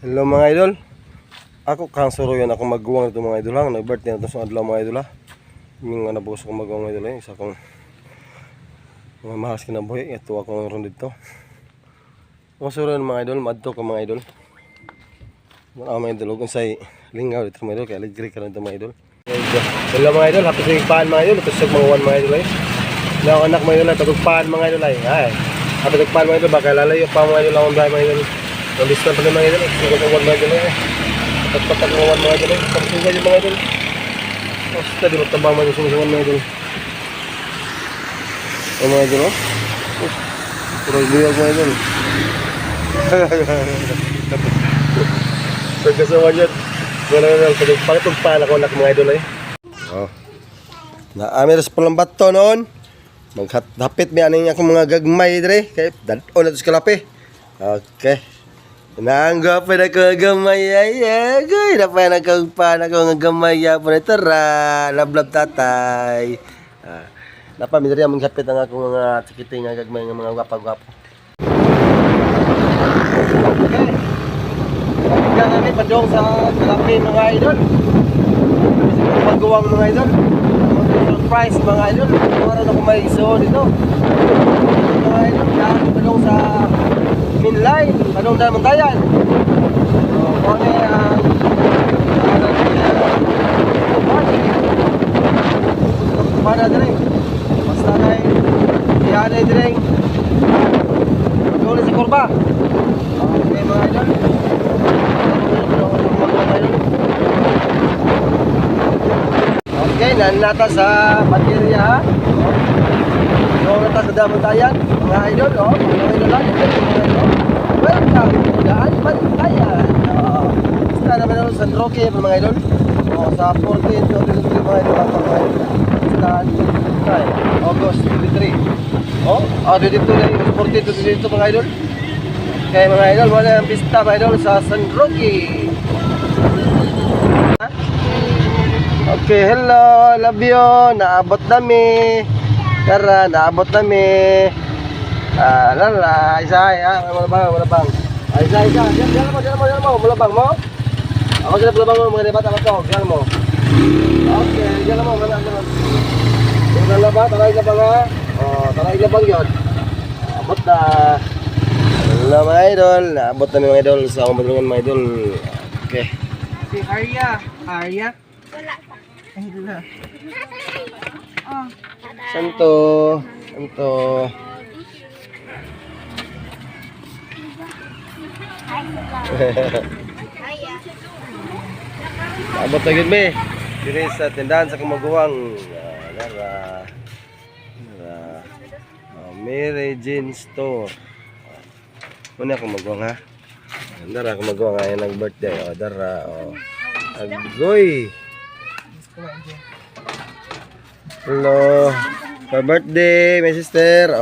Hello mga idol. Ako kang suruyan ako magguwang ito mga idol. Nag-birthday na ito sa adlaw mga idol. Yung nabukas ko magguwang mga idol. Isa kong mga mahas kinabuhi. Ito ako ron dito. Ako suruyan mga idol. Madto ka mga idol. Mga idol. Kung sa'y lingaw dito mga idol. Kaya ligri ka rin ito mga idol. Hello mga idol. Happy sa paan mga idol. Ito sa mga one mga idol. Hello anak mga idol. Tagugpaan mga idol. Happy tagpaan mga idol. Baka lalayo pa mga idol. Akong bahay mga idol. Ang distant pa rin mga idol. Sugod ang one mga idol. Patpat ang one mga idol. Pagsuga yung mga idol. Basta di magtabang mga susungan mga idol. Ang mga idol. Puro biyag mga idol. Pagkasawa dyan. Wala na lang. Pagpala ko anak mga idol. Naamiras pa lang bato noon. Maghapit may aning akong mga gagmay dire. Kaya dadon na ito sa kalapi. Okay. Naanggap pa na ko gamay ay agay na pa na ko pa na ko gamay ya po na tara lablab tatay. Napa mi diri among hapit ang akong mga sikiting nga gagmay nga mga gwapa-gwapo. Okay. Kaya kami padong sa kalapi mga idol. Pagguwang mga idol. Surprise mga idol. Meron ako may iso dito. Mga idol, kaya padong sa Minline, anong damantayan? Kone ang mana dire? Basta na iyanay dire. Tuloy sa kurba. Okay mga idol. Okay, nanata sa baterya. Yung nata sa damantayan, mga idol, mga idol lang. Welcome to Daan Bantayan. Basta naman ako sa Roque mga idol. Sa 14 to 23 mga idol. Basta August 23. 22 na yung 14 to 22 mga idol. Kaya mga idol, wala ang pista mga idol sa San Roque. Okay, hello, love you. Naabot nami. Tara, naabot nami. Lala, isa wala bang. Isa. Diyan mo, wala bang mo. Ako sila wala bang mo, mga bata ko, diyan mo. Okay, diyan mo, wala bang. Wala ba, taray ka ba nga? Taray ka bang 'yon? Abot na. Hello mga idol, naabot na mga idol sa akong madulungan mga idol. Okay. Si Arya. Wala pa. Ay, wala. Santo. Abot na yun, be. Diri sa tindahan sa Kamaguwang. Mary Jane Store. Muna Kamaguwang, ha? Dara Kamaguwang, ayan ang birthday. Dara, Agoy. Hello. For birthday, my sister.